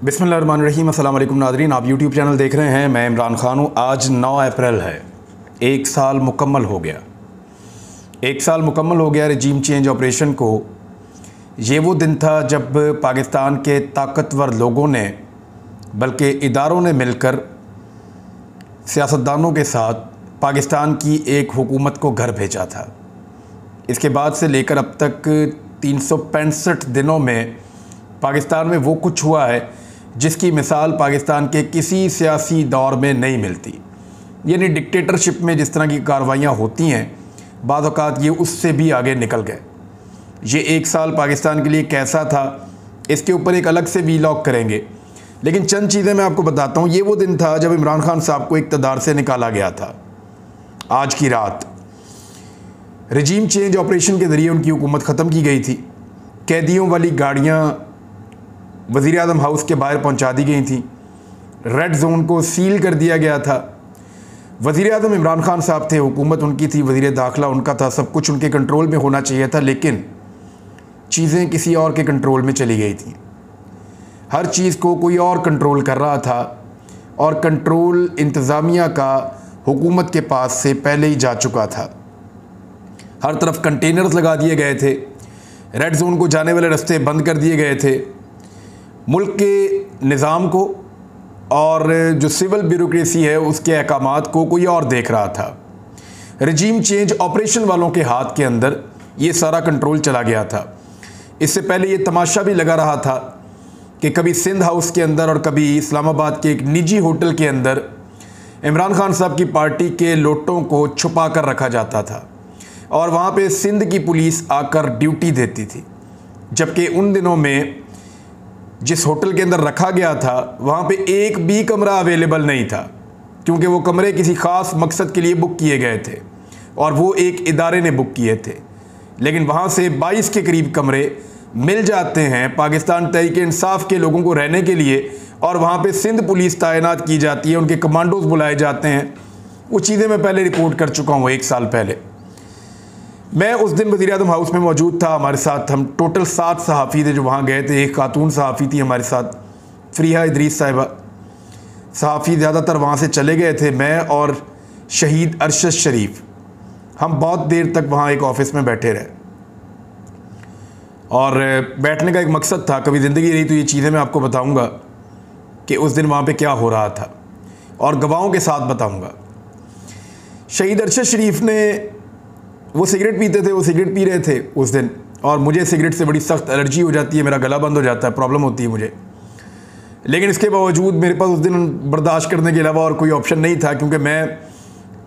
बिस्मिल्लाहिर्रहमानिर्रहीम। अस्सलाम वालेकुम नाज़रीन, आप यूट्यूब चैनल देख रहे हैं। मैं इमरान ख़ान हूँ। आज 9 अप्रैल है, एक साल मुकम्मल हो गया। एक साल मुकम्मल हो गया रजीम चेंज ऑपरेशन को। ये वो दिन था जब पाकिस्तान के ताकतवर लोगों ने, बल्कि इदारों ने मिलकर सियासतदानों के साथ पाकिस्तान की एक हुकूमत को घर भेजा था। इसके बाद से लेकर अब तक 365 दिनों में पाकिस्तान में वो कुछ हुआ है जिसकी मिसाल पाकिस्तान के किसी सियासी दौर में नहीं मिलती। यानी डिक्टेटरशिप में जिस तरह की कार्रवाइयाँ होती हैं, बाद औक़ात ये उससे भी आगे निकल गए। ये एक साल पाकिस्तान के लिए कैसा था, इसके ऊपर एक अलग से वीलॉग करेंगे, लेकिन चंद चीज़ें मैं आपको बताता हूँ। ये वो दिन था जब इमरान खान साहब को इक़्तिदार से निकाला गया था। आज की रात रजीम चेंज ऑपरेशन के ज़रिए उनकी हुकूमत ख़त्म की गई थी। कैदियों वाली गाड़ियाँ वज़ीर आज़म हाउस के बाहर पहुंचा दी गई थी। रेड जोन को सील कर दिया गया था। वज़ीर आज़म इमरान खान साहब थे, हुकूमत उनकी थी, वज़ीर दाखिला उनका था, सब कुछ उनके कंट्रोल में होना चाहिए था, लेकिन चीज़ें किसी और के कंट्रोल में चली गई थी। हर चीज़ को कोई और कंट्रोल कर रहा था और कंट्रोल इंतज़ामिया का हुकूमत के पास से पहले ही जा चुका था। हर तरफ कंटेनर्स लगा दिए गए थे, रेड जोन को जाने वाले रास्ते बंद कर दिए गए थे। मुल्क के निज़ाम को और जो सिविल ब्यूरोक्रेसी है उसके अहकामात को कोई और देख रहा था। रजीम चेंज ऑपरेशन वालों के हाथ के अंदर ये सारा कंट्रोल चला गया था। इससे पहले ये तमाशा भी लगा रहा था कि कभी सिंध हाउस के अंदर और कभी इस्लामाबाद के एक निजी होटल के अंदर इमरान खान साहब की पार्टी के लोटों को छुपा कर रखा जाता था और वहाँ पे सिंध की पुलिस आकर ड्यूटी देती थी। जबकि उन दिनों में जिस होटल के अंदर रखा गया था वहाँ पे एक भी कमरा अवेलेबल नहीं था, क्योंकि वो कमरे किसी ख़ास मकसद के लिए बुक किए गए थे और वो एक इदारे ने बुक किए थे। लेकिन वहाँ से 22 के करीब कमरे मिल जाते हैं पाकिस्तान तहरीक इंसाफ के लोगों को रहने के लिए, और वहाँ पे सिंध पुलिस तैनात की जाती है, उनके कमांडोज बुलाए जाते हैं। वो चीज़ें मैं पहले रिपोर्ट कर चुका हूँ, एक साल पहले। मैं उस दिन वज़ीर आज़म हाउस में मौजूद था। हमारे साथ हम टोटल 7 सहाफ़ी थे जो वहाँ गए थे। एक खातून सहाफ़ी थी हमारे साथ, फ़रीहा इदरीस साहिबा। सहाफ़ी ज़्यादातर वहाँ से चले गए थे। मैं और शहीद अरशद शरीफ, हम बहुत देर तक वहाँ एक ऑफ़िस में बैठे रहे और बैठने का एक मकसद था। कभी ज़िंदगी रही तो ये चीज़ें मैं आपको बताऊँगा कि उस दिन वहाँ पर क्या हो रहा था और गवाहों के साथ बताऊँगा। शहीद अरशद शरीफ ने, वो सिगरेट पीते थे, वो सिगरेट पी रहे थे उस दिन, और मुझे सिगरेट से बड़ी सख्त एलर्जी हो जाती है, मेरा गला बंद हो जाता है, प्रॉब्लम होती है मुझे। लेकिन इसके बावजूद मेरे पास उस दिन बर्दाश्त करने के अलावा और कोई ऑप्शन नहीं था, क्योंकि मैं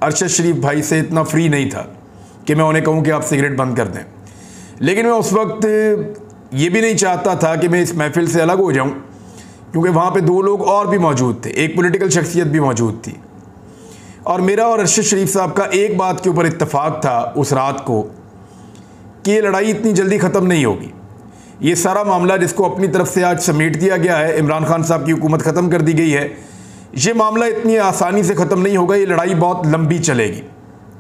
अरशद शरीफ भाई से इतना फ्री नहीं था कि मैं उन्हें कहूँ कि आप सिगरेट बंद कर दें। लेकिन मैं उस वक्त ये भी नहीं चाहता था कि मैं इस महफिल से अलग हो जाऊँ, क्योंकि वहाँ पर 2 लोग और भी मौजूद थे, एक पॉलिटिकल शख्सियत भी मौजूद थी। और मेरा और अरशद शरीफ साहब का एक बात के ऊपर इत्तेफाक था उस रात को कि ये लड़ाई इतनी जल्दी ख़त्म नहीं होगी। ये सारा मामला जिसको अपनी तरफ से आज समेट दिया गया है, इमरान खान साहब की हुकूमत ख़त्म कर दी गई है, ये मामला इतनी आसानी से ख़त्म नहीं होगा, ये लड़ाई बहुत लंबी चलेगी।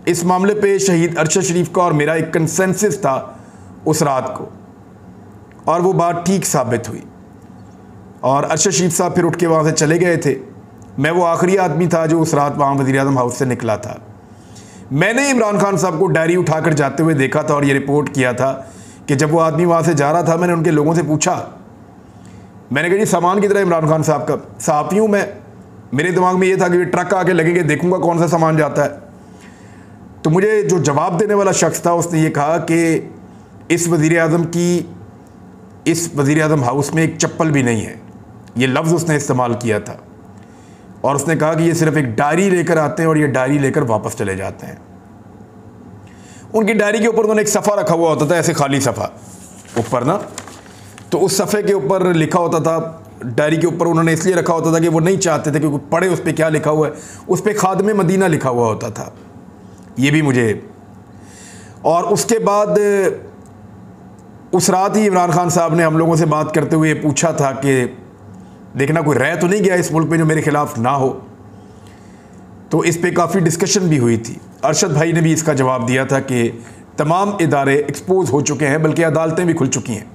इस मामले पे शहीद अरशद शरीफ का और मेरा एक कंसेंसस था उस रात को, और वो बात ठीक साबित हुई। और अरशद शरीफ साहब फिर उठ के वहाँ से चले गए थे। मैं वो आखिरी आदमी था जो उस रात वहाँ वज़ीर आज़म हाउस से निकला था। मैंने इमरान खान साहब को डायरी उठाकर जाते हुए देखा था और ये रिपोर्ट किया था कि जब वो आदमी वहाँ से जा रहा था, मैंने उनके लोगों से पूछा, मैंने कहा जी सामान की तरह इमरान खान साहब का सहाफ़ी हूँ मैं, मेरे दिमाग में ये था कि ये ट्रक आके लगेंगे, देखूँगा कौन सा सामान जाता है। तो मुझे जो जवाब देने वाला शख्स था उसने ये कहा कि इस वज़ीर आज़म हाउस में एक चप्पल भी नहीं है। ये लफ्ज़ उसने इस्तेमाल किया था और उसने कहा कि ये सिर्फ एक डायरी लेकर आते हैं और ये डायरी लेकर वापस चले जाते हैं। उनकी डायरी के ऊपर उन्होंने एक सफ़ा रखा हुआ होता था, ऐसे खाली सफ़ा ऊपर ना, तो उस सफ़े के ऊपर लिखा होता था, डायरी के ऊपर उन्होंने इसलिए रखा होता था कि वो नहीं चाहते थे कि पढ़े उस पर क्या लिखा हुआ है। उस पर खादमे मदीना लिखा हुआ होता था, ये भी मुझे। और उसके बाद उस रात ही इमरान खान साहब ने हम लोगों से बात करते हुए पूछा था कि देखना कोई रह तो नहीं गया इस मुल्क पे जो मेरे खिलाफ ना हो। तो इस पे काफ़ी डिस्कशन भी हुई थी। अरशद भाई ने भी इसका जवाब दिया था कि तमाम इदारे एक्सपोज हो चुके हैं, बल्कि अदालतें भी खुल चुकी हैं।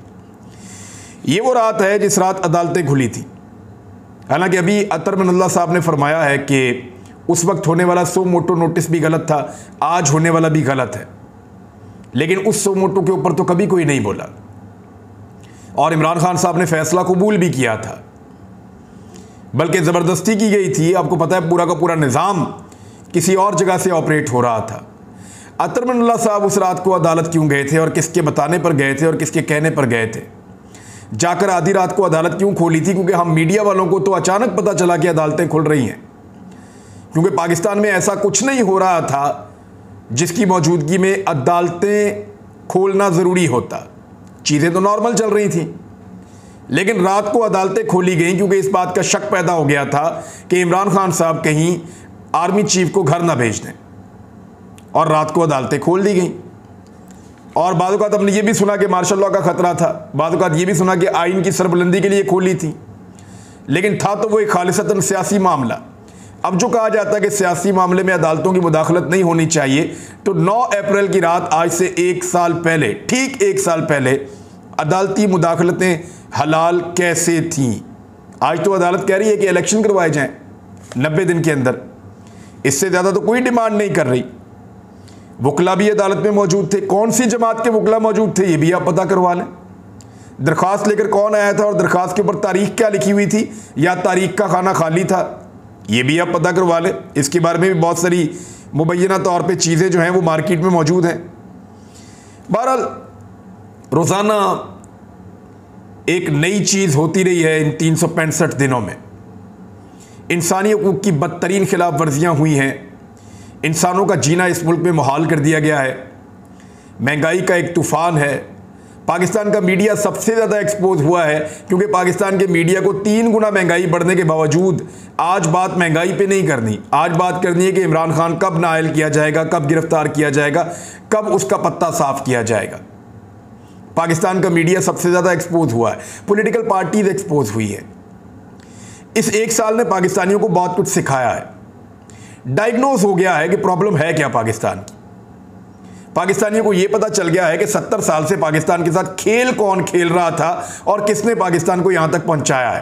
ये वो रात है जिस रात अदालतें खुली थी। हालांकि अभी अतर मनल्ला साहब ने फरमाया है कि उस वक्त होने वाला सो मोटो नोटिस भी गलत था, आज होने वाला भी गलत है, लेकिन उस सो मोटो के ऊपर तो कभी कोई नहीं बोला और इमरान खान साहब ने फैसला कबूल भी किया था, बल्कि ज़बरदस्ती की गई थी। आपको पता है पूरा का पूरा निज़ाम किसी और जगह से ऑपरेट हो रहा था। अतर मनल्ला साहब उस रात को अदालत क्यों गए थे और किसके बताने पर गए थे और किसके कहने पर गए थे? जाकर आधी रात को अदालत क्यों खोली थी? क्योंकि हम मीडिया वालों को तो अचानक पता चला कि अदालतें खुल रही हैं, क्योंकि पाकिस्तान में ऐसा कुछ नहीं हो रहा था जिसकी मौजूदगी में अदालतें खोलना ज़रूरी होता। चीज़ें तो नॉर्मल चल रही थी, लेकिन रात को अदालतें खोली गई क्योंकि इस बात का शक पैदा हो गया था कि इमरान खान साहब कहीं आर्मी चीफ को घर ना भेज दें, और रात को अदालतें खोल दी गई। और बाद औक़ात हमने ये भी सुना कि मार्शल लॉ का ख़तरा था, बाद औक़ात ये भी सुना कि आइन की सरबुलंदी के लिए खोली थी, लेकिन था तो वो एक खालिसतन सियासी मामला। अब जो कहा जाता है कि सियासी मामले में अदालतों की मुदाखलत नहीं होनी चाहिए, तो 9 अप्रैल की रात आज से 1 साल पहले, ठीक 1 साल पहले अदालती मुदाखलतें हलाल कैसे थीं? आज तो अदालत कह रही है कि इलेक्शन करवाए जाएं 90 दिन के अंदर, इससे ज़्यादा तो कोई डिमांड नहीं कर रही। वकला भी अदालत में मौजूद थे। कौन सी जमात के वकला मौजूद थे ये भी आप पता करवा लें। दरख्वास्त लेकर कौन आया था और दरख्वास्त के ऊपर तारीख क्या लिखी हुई थी, या तारीख का खाना खाली था, ये भी आप पता करवा लें। इसके बारे में भी बहुत सारी मुबैना तौर पे चीज़ें जो हैं वो मार्केट में मौजूद हैं। बहरहाल रोज़ाना एक नई चीज़ होती रही है इन 365 दिनों में। इंसानी हकूक़ की बदतरीन खिलाफ वर्जियाँ हुई हैं, इंसानों का जीना इस मुल्क में मुहाल कर दिया गया है, महंगाई का एक तूफ़ान है। पाकिस्तान का मीडिया सबसे ज़्यादा एक्सपोज हुआ है क्योंकि पाकिस्तान के मीडिया को 3 गुना महंगाई बढ़ने के बावजूद आज बात महंगाई पे नहीं करनी, आज बात करनी है कि इमरान खान कब नाअहल किया जाएगा, कब गिरफ्तार किया जाएगा, कब उसका पत्ता साफ किया जाएगा। पाकिस्तान का मीडिया सबसे ज़्यादा एक्सपोज हुआ है, पॉलिटिकल पार्टीज एक्सपोज हुई है। इस 1 साल ने पाकिस्तानियों को बहुत कुछ सिखाया है। डायग्नोज हो गया है कि प्रॉब्लम है क्या पाकिस्तान की। पाकिस्तानियों को यह पता चल गया है कि 70 साल से पाकिस्तान के साथ खेल कौन खेल रहा था और किसने पाकिस्तान को यहां तक पहुंचाया है।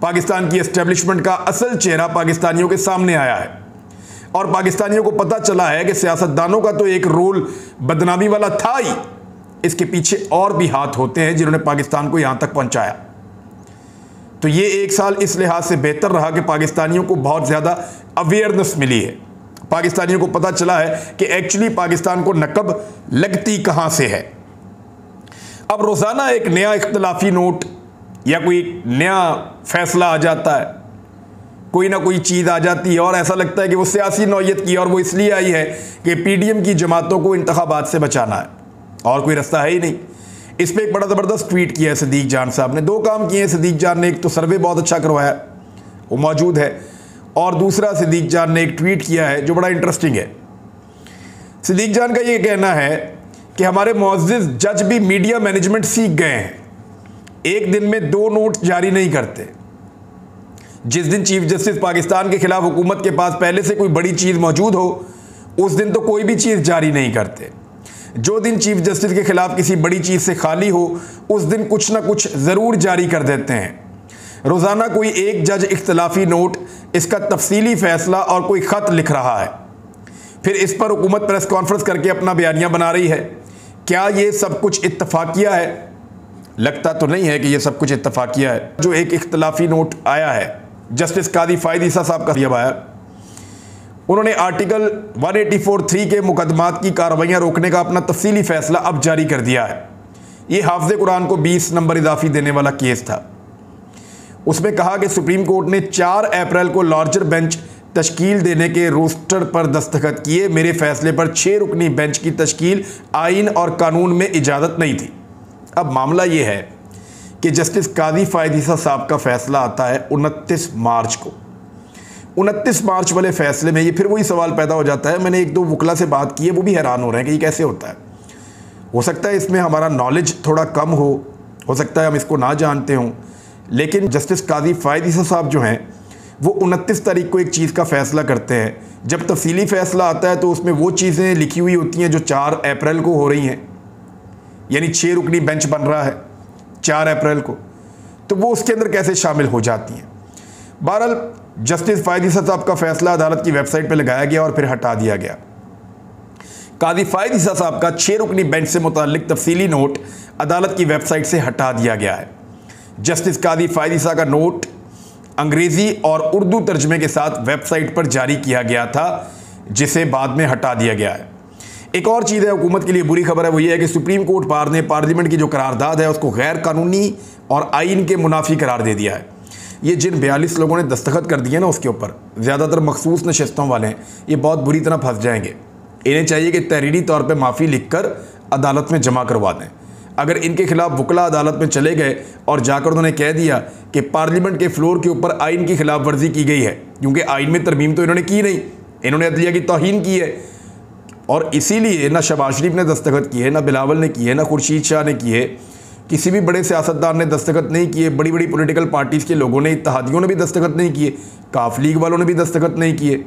पाकिस्तान की एस्टेब्लिशमेंट का असल चेहरा पाकिस्तानियों के सामने आया है और पाकिस्तानियों को पता चला है कि सियासतदानों का तो एक रोल बदनामी वाला था ही, इसके पीछे और भी हाथ होते हैं जिन्होंने पाकिस्तान को यहां तक पहुंचाया। तो ये 1 साल इस लिहाज से बेहतर रहा कि पाकिस्तानियों को बहुत ज़्यादा अवेयरनेस मिली है। पाकिस्तानियों को पता चला है कि एक्चुअली पाकिस्तान को नकब लगती कहां से है। अब रोज़ाना एक नया इख्तलाफी नोट या कोई नया फैसला आ जाता है, कोई ना कोई चीज़ आ जाती है और ऐसा लगता है कि वो सियासी नौयत की और वो इसलिए आई है कि PDM की जमातों को इंतखाबात से बचाना है और कोई रास्ता है ही नहीं। इस पर एक बड़ा ज़बरदस्त ट्वीट किया है सदीक जान साहब ने। 2 काम किए हैं सदीक जान ने, एक तो सर्वे बहुत अच्छा करवाया, वो मौजूद है, और दूसरा सदीक जान ने एक ट्वीट किया है जो बड़ा इंटरेस्टिंग है। सदीक जान का ये कहना है कि हमारे मुअज़्ज़िज़ जज भी मीडिया मैनेजमेंट सीख गए हैं, एक दिन में 2 नोट जारी नहीं करते। जिस दिन चीफ जस्टिस पाकिस्तान के खिलाफ हुकूमत के पास पहले से कोई बड़ी चीज़ मौजूद हो उस दिन तो कोई भी चीज़ जारी नहीं करते। जो दिन चीफ जस्टिस के खिलाफ किसी बड़ी चीज़ से खाली हो उस दिन कुछ ना कुछ ज़रूर जारी कर देते हैं। रोज़ाना कोई एक जज इख्तलाफी नोट, इसका तफसीली फ़ैसला और कोई ख़त लिख रहा है, फिर इस पर हुकूमत प्रेस कॉन्फ्रेंस करके अपना बयानिया बना रही है। क्या ये सब कुछ इत्तफाकिया है? लगता तो नहीं है कि ये सब कुछ इत्तफाकिया है। जो एक इख्तलाफी नोट आया है जस्टिस कादी फ़ायद ईसा साहब का जब आया, उन्होंने आर्टिकल 184(3) के मुकदमात की कार्रवाइयाँ रोकने का अपना तफसीली फ़ैसला अब जारी कर दिया है। ये हाफ़िज़ कुरान को 20 नंबर इजाफी देने वाला केस था। उसमें कहा कि सुप्रीम कोर्ट ने 4 अप्रैल को लार्जर बेंच तश्कील देने के रोस्टर पर दस्तखत किए। मेरे फैसले पर 6 रुकनी बेंच की तश्कील आइन और कानून में इजाज़त नहीं थी। अब मामला ये है कि जस्टिस कादी फ़ायद ईसा साहब का फ़ैसला आता है 29 मार्च को। 29 मार्च वाले फ़ैसले में ये फिर वही सवाल पैदा हो जाता है। मैंने 1-2 वकला से बात की है, वो भी हैरान हो रहे हैं कि ये कैसे होता है। हो सकता है इसमें हमारा नॉलेज थोड़ा कम हो सकता है हम इसको ना जानते हों, लेकिन जस्टिस कादी फ़ायद ईसा साहब जो हैं वो 29 तारीख को एक चीज़ का फ़ैसला करते हैं। जब तफसीली फ़ैसला आता है तो उसमें वो चीज़ें लिखी हुई होती हैं जो 4 अप्रैल को हो रही हैं, यानी 6 रुकनी बेंच बन रहा है 4 अप्रैल को, तो वो उसके अंदर कैसे शामिल हो जाती हैं। बहरहाल जस्टिस फ़ायद ईसा साहब का फैसला अदालत की वेबसाइट पर लगाया गया और फिर हटा दिया गया। कादी फ़ायद ईसा साहब का 6 रुकनी बेंच से मुताल्लिक तफसीली नोट अदालत की वेबसाइट से हटा दिया गया है। जस्टिस कादी फ़ायद ईसा का नोट अंग्रेज़ी और उर्दू तर्जमे के साथ वेबसाइट पर जारी किया गया था, जिसे बाद में हटा दिया गया है। एक और चीज़ है हुकूमत के लिए बुरी खबर है, वो ये है कि सुप्रीम कोर्ट बार ने पार्लियामेंट की जो करारदाद है उसको गैर कानूनी और आइन के मुनाफी करार दे दिया है। ये जिन 42 लोगों ने दस्तखत कर दिए ना उसके ऊपर, ज़्यादातर मखसूस नशस्तों वाले हैं, ये बहुत बुरी तरह फंस जाएंगे। इन्हें चाहिए कि तहरीरी तौर पर माफ़ी लिख कर अदालत में जमा करवा दें। अगर इनके खिलाफ वकला अदालत में चले गए और जाकर उन्होंने कह दिया कि पार्लियामेंट के फ्लोर के ऊपर आइन की खिलाफ वर्जी की गई है, क्योंकि आइन में तरमीम तो इन्होंने की नहीं, इन्होंने अदलिया की तौहीन की है, और इसीलिए ना शहबाज शरीफ ने दस्तखत किए, ना बिलावल ने किए, ना खुर्शीद शाह ने किए, किसी भी बड़े सियासतदान ने दस्तखत नहीं किए, बड़ी बड़ी पॉलिटिकल पार्टीज़ के लोगों ने, इत्तेहादियों ने भी दस्तखत नहीं किए, काफ लीग वालों ने भी दस्तखत नहीं किए।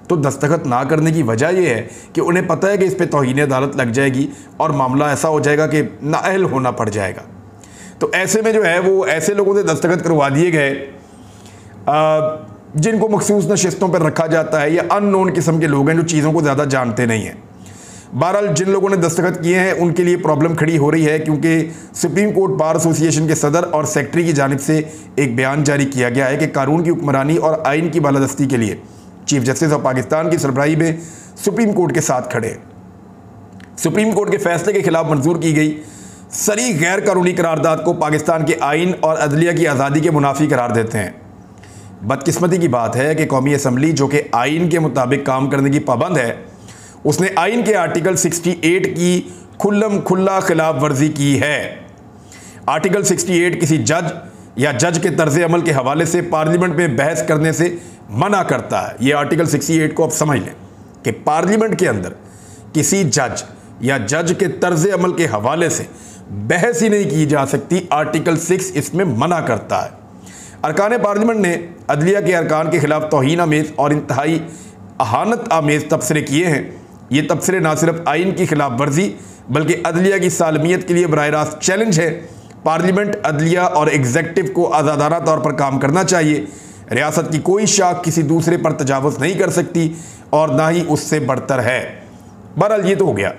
तो दस्तखत ना करने की वजह यह है कि उन्हें पता है कि इस पर तौहीन अदालत लग जाएगी और मामला ऐसा हो जाएगा कि नाअहल होना पड़ जाएगा। तो ऐसे में जो है वो ऐसे लोगों से दस्तखत करवा दिए गए जिनको मखसूस नशिस्तों पर रखा जाता है, या अननोन किस्म के लोग हैं जो चीज़ों को ज़्यादा जानते नहीं हैं। बहरहाल जिन लोगों ने दस्तखत किए हैं उनके लिए प्रॉब्लम खड़ी हो रही है, क्योंकि सुप्रीम कोर्ट बार एसोसिएशन के सदर और सेक्रेटरी की जानिब से एक बयान जारी किया गया है कि कानून की हुक्मरानी और आइन की बालादस्ती के लिए चीफ जस्टिस ऑफ पाकिस्तान की सरबराही में सुप्रीम कोर्ट के साथ खड़े। सुप्रीम कोर्ट के फैसले के खिलाफ मंजूर की गई सरी गैर कानूनी करारदाद को पाकिस्तान के आइन और अदलिया की आज़ादी के मुनाफी करार देते हैं। बदकिस्मती की बात है कि कौमी असम्बली, जो कि आइन के मुताबिक काम करने की पाबंद है, उसने आइन के आर्टिकल 68 की खुल्लम खुल्ला खिलाफ वर्जी की है। आर्टिकल 68 किसी जज या जज के तर्ज अमल के हवाले से पार्लियामेंट में बहस करने से मना करता है। ये आर्टिकल 68 को आप समझ लें कि पार्लियामेंट के अंदर किसी जज या जज के तर्ज अमल के हवाले से बहस ही नहीं की जा सकती। आर्टिकल 6 इसमें मना करता है। अरकान पार्लियामेंट ने अदलिया के अरकान के खिलाफ तौहीन आमेज़ और इंतहाई अहानत आमेज़ तबसरे किए हैं। ये तबसरे ना सिर्फ आइन की खिलाफ वर्जी बल्कि अदलिया की सालमियत के लिए बराह रास्त चैलेंज है। पार्लियामेंट, अदलिया और एग्जेक्टिव को आज़ादाना तौर पर काम करना चाहिए। रियासत की कोई शाख किसी दूसरे पर तजावुज़ नहीं कर सकती और ना ही उससे बढ़तर है। बहरहाल ये तो हो गया।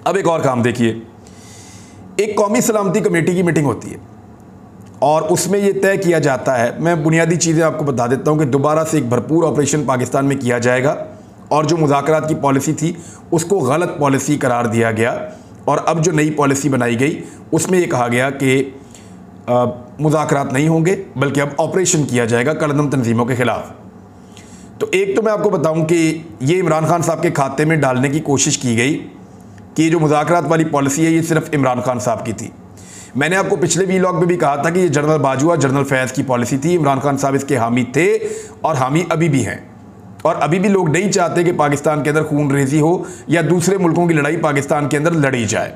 अब एक और काम देखिए, एक कौमी सलामती कमेटी की मीटिंग होती है और उसमें यह तय किया जाता है, मैं बुनियादी चीज़ें आपको बता देता हूँ, कि दोबारा से एक भरपूर ऑपरेशन पाकिस्तान में किया जाएगा और जो मुज़ाकरात की पॉलिसी थी उसको गलत पॉलिसी करार दिया गया, और अब जो नई पॉलिसी बनाई गई उसमें ये कहा गया कि मुज़ाकरात नहीं होंगे बल्कि अब ऑपरेशन किया जाएगा कलदम तंजीमों के ख़िलाफ़। तो एक तो मैं आपको बताऊं कि ये इमरान खान साहब के खाते में डालने की कोशिश की गई कि ये जो मुज़ाकरात वाली पॉलिसी है ये सिर्फ इमरान खान साहब की थी। मैंने आपको पिछले वीलॉग में भी कहा था कि ये जनरल बाजवा, जनरल फैज़ की पॉलिसी थी। इमरान खान साहब इसके हामी थे और हामी अभी भी हैं, और अभी भी लोग नहीं चाहते कि पाकिस्तान के अंदर खून रेजी हो या दूसरे मुल्कों की लड़ाई पाकिस्तान के अंदर लड़ी जाए।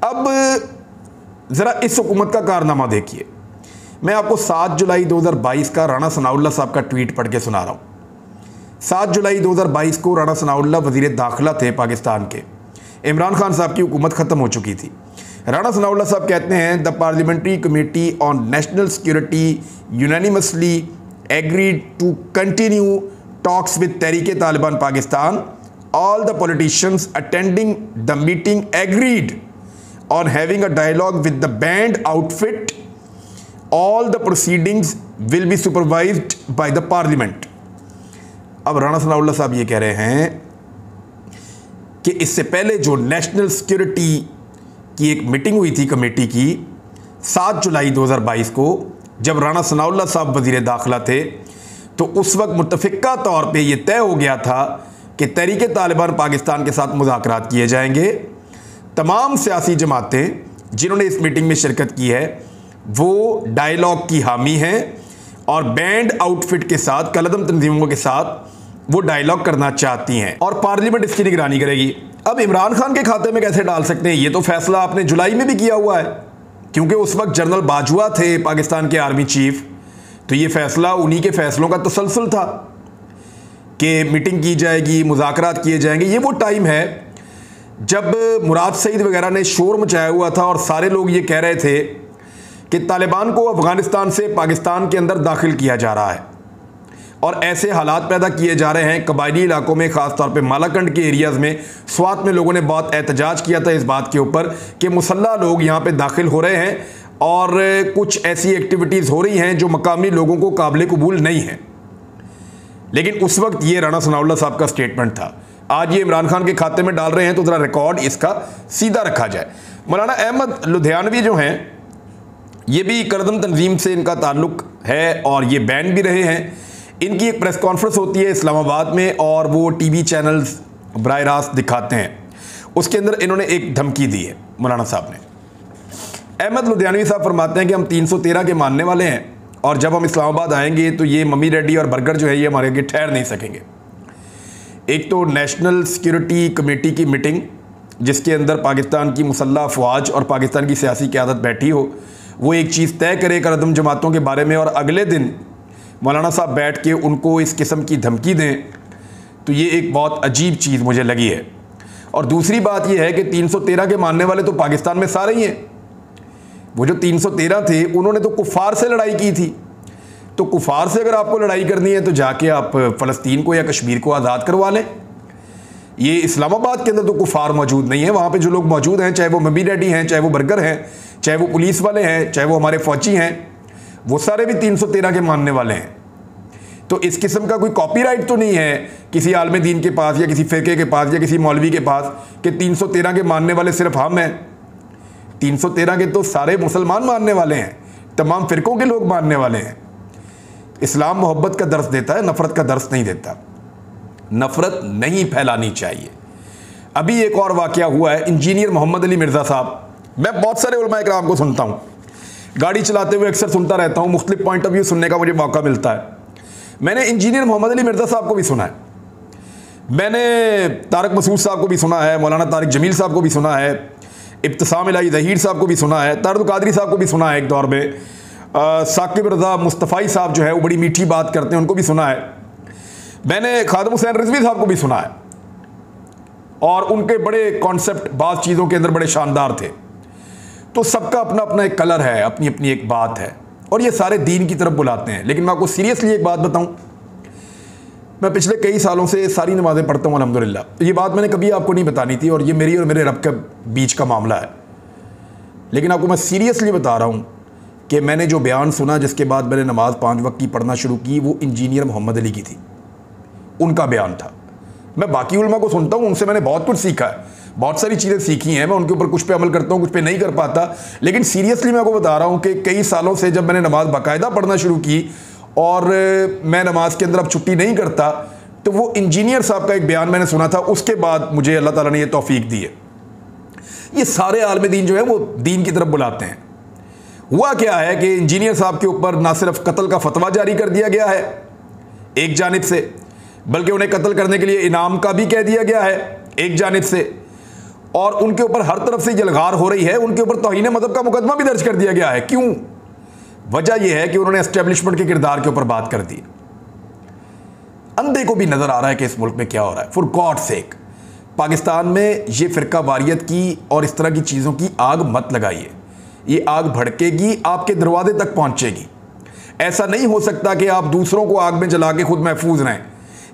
अब ज़रा इस हुकूमत का कारनामा देखिए। मैं आपको 7 जुलाई 2022 का राणा सनाउल्लाह साहब का ट्वीट पढ़ के सुना रहा हूँ। 7 जुलाई 2022 को राणा सनाउल्लाह वज़ीर दाखिला थे पाकिस्तान के। इमरान खान साहब की हुकूमत ख़त्म हो चुकी थी। राणा सनाउल्लाह साहब कहते हैं, the parliamentary committee on national security unanimously agreed to continue talks with Tehreek Taliban Pakistan. All the politicians attending the meeting agreed on having a dialogue with the banned outfit. All the proceedings will be supervised by the parliament. अब राणा सनाउल्लाह साहब ये कह रहे हैं कि इससे पहले जो नेशनल सिक्योरिटी की एक मीटिंग हुई थी कमेटी की 7 जुलाई 2022 को, जब राणा सनाउल्लाह साहब वज़ीर दाखिला थे, तो उस वक्त मुत्तफ़िक़ा तौर पे ये तय हो गया था कि तहरीक तालिबान पाकिस्तान के साथ मुज़ाकरात किए जाएंगे। तमाम सियासी जमातें जिन्होंने इस मीटिंग में शिरकत की है वो डायलॉग की हामी हैं और बैंड आउटफिट के साथ, कलदम तंजीमों के साथ वो डायलॉग करना चाहती हैं और पार्लियामेंट इसकी निगरानी करेगी। अब इमरान खान के खाते में कैसे डाल सकते हैं? ये तो फैसला आपने जुलाई में भी किया हुआ है, क्योंकि उस वक्त जनरल बाजवा थे पाकिस्तान के आर्मी चीफ, तो ये फैसला उन्हीं के फैसलों का तसलसल था कि मीटिंग की जाएगी, मुज़ाकरात किए जाएंगे। ये वो टाइम है जब मुराद सईद वगैरह ने शोर मचाया हुआ था और सारे लोग ये कह रहे थे कि तालिबान को अफ़गानिस्तान से पाकिस्तान के अंदर दाखिल किया जा रहा है और ऐसे हालात पैदा किए जा रहे हैं कबायली इलाकों में, ख़ास तौर पे मालाकंड के एरियाज़ में। स्वात में लोगों ने बहुत एहतजाज किया था इस बात के ऊपर कि मुसल्ला लोग यहाँ पे दाखिल हो रहे हैं और कुछ ऐसी एक्टिविटीज़ हो रही हैं जो मकामी लोगों को काबिल कबूल नहीं है। लेकिन उस वक्त ये राणा सनाउल्लाह साहब का स्टेटमेंट था। आज ये इमरान खान के खाते में डाल रहे हैं तो ज़रा रिकॉर्ड इसका सीधा रखा जाए। मौलाना अहमद लुधियानवी जो हैं, ये भी करदम तंजीम से इनका ताल्लुक़ है और ये बैन भी रहे हैं। इनकी एक प्रेस कॉन्फ्रेंस होती है इस्लामाबाद में और वो टीवी चैनल्स बराह रास्त दिखाते हैं। उसके अंदर इन्होंने एक धमकी दी है मौलाना साहब ने। अहमद लुधियानवी साहब फरमाते हैं कि हम 313 के मानने वाले हैं और जब हम इस्लामाबाद आएंगे तो ये मम्मी रेड्डी और बर्गर जो है ये हमारे आगे ठहर नहीं सकेंगे। एक तो नेशनल सिक्योरिटी कमेटी की मीटिंग जिसके अंदर पाकिस्तान की मुसल्लह अफवाज और पाकिस्तान की सियासी क़यादत बैठी हो, वो एक चीज़ तय करे करदम जमातों के बारे में और अगले दिन मौलाना साहब बैठ के उनको इस किस्म की धमकी दें, तो ये एक बहुत अजीब चीज़ मुझे लगी है। और दूसरी बात ये है कि 313 के मानने वाले तो पाकिस्तान में सारे ही हैं। वो जो 313 थे उन्होंने तो कुफ़ार से लड़ाई की थी, तो कुफ़ार से अगर आपको लड़ाई करनी है तो जाके आप फ़लस्तीन को या कश्मीर को आज़ाद करवा लें। ये इस्लामाबाद के अंदर तो कुफ़ार मौजूद नहीं है। वहाँ पे जो लोग मौजूद हैं, चाहे वो मम्मी डैडी हैं, चाहे वो बर्गर हैं, चाहे वो पुलिस वाले हैं, चाहे वो हमारे फ़ौजी हैं, वो सारे भी 313 के मानने वाले हैं। तो इस किस्म का कोई कॉपीराइट तो नहीं है किसी आलम दीन के पास या किसी फ़िरके के पास या किसी मौलवी के पास कि 313 के मानने वाले सिर्फ हम हैं। 313 के तो सारे मुसलमान मानने वाले हैं, तमाम फ़िरकों के लोग मानने वाले हैं। इस्लाम मोहब्बत का दर्स देता है, नफ़रत का दर्स नहीं देता। नफ़रत नहीं फैलानी चाहिए। अभी एक और वाक़या हुआ है, इंजीनियर मोहम्मद अली मिर्ज़ा साहब। मैं बहुत सारे उलमा इकराम को सुनता हूँ, गाड़ी चलाते हुए अक्सर सुनता रहता हूँ, मुख्तलिफ पॉइंट ऑफ व्यू सुनने का मुझे मौका मिलता है। मैंने इंजीनियर मोहम्मद अली मिर्ज़ा साहब को भी सुना है, मैंने तारक मसूद साहब को भी सुना है, मौलाना तारिक जमील साहब को भी सुना है, इब्तिसाम इलाही ज़हीर साहब को भी सुना है, तारक कादरी साहब को भी सुना है एक दौर में, साकिब रज़ा मुस्तफ़ाई साहब जो है वो बड़ी मीठी बात करते हैं, उनको भी सुना है। मैंने खादिम हुसैन रिजवी साहब को भी सुना है और उनके बड़े कॉन्सेप्ट बाज़ चीज़ों के अंदर बड़े शानदार थे। तो सबका अपना अपना एक कलर है, अपनी अपनी एक बात है और ये सारे दीन की तरफ बुलाते हैं। लेकिन मैं आपको सीरियसली एक बात बताऊं, मैं पिछले कई सालों से सारी नमाज़ें पढ़ता हूं अल्हम्दुलिल्लाह। ये बात मैंने कभी आपको नहीं बतानी थी और ये मेरी और मेरे रब के बीच का मामला है। लेकिन आपको मैं सीरियसली बता रहा हूँ कि मैंने जो बयान सुना जिसके बाद मैंने नमाज़ 5 वक्त की पढ़ना शुरू की, वो इंजीनियर मोहम्मद अली की थी, उनका बयान था। मैं बाकी उलमा को सुनता हूँ, उनसे मैंने बहुत कुछ सीखा है, बहुत सारी चीज़ें सीखी हैं, मैं उनके ऊपर कुछ पे अमल करता हूँ, कुछ पे नहीं कर पाता। लेकिन सीरियसली मैं आपको बता रहा हूँ कि कई सालों से जब मैंने नमाज़ बाकायदा पढ़ना शुरू की और मैं नमाज के अंदर अब छुट्टी नहीं करता, तो वो इंजीनियर साहब का एक बयान मैंने सुना था, उसके बाद मुझे अल्लाह ताला ने ये तौफीक दी है। ये सारे आलम दीन जो है वो दीन की तरफ बुलाते हैं। हुआ क्या है कि इंजीनियर साहब के ऊपर ना सिर्फ कत्ल का फतवा जारी कर दिया गया है एक जानिब से, बल्कि उन्हें कत्ल करने के लिए इनाम का भी कह दिया गया है एक जानिब से, और उनके ऊपर हर तरफ से जलगार हो रही है। उनके ऊपर तौहीन मज़हब का मुकदमा भी दर्ज कर दिया गया है। क्यों? वजह यह है कि उन्होंने एस्टेब्लिशमेंट के किरदार के ऊपर बात कर दी। अंधे को भी नजर आ रहा है कि इस मुल्क में क्या हो रहा है। फॉर गॉड सेक, पाकिस्तान में ये फ़िरका वारियत की और इस तरह की चीज़ों की आग मत लगाइए। ये आग भड़केगी, आपके दरवाजे तक पहुंचेगी। ऐसा नहीं हो सकता कि आप दूसरों को आग में जला के खुद महफूज रहें।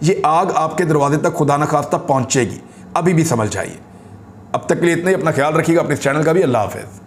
ये आग आपके दरवाजे तक खुदा न खास्ता पहुंचेगी, अभी भी समझ जाइए। अब तक के लिए इतना ही। अपना ख्याल रखिएगा, अपने चैनल का भी। अल्लाह हाफ़िज़।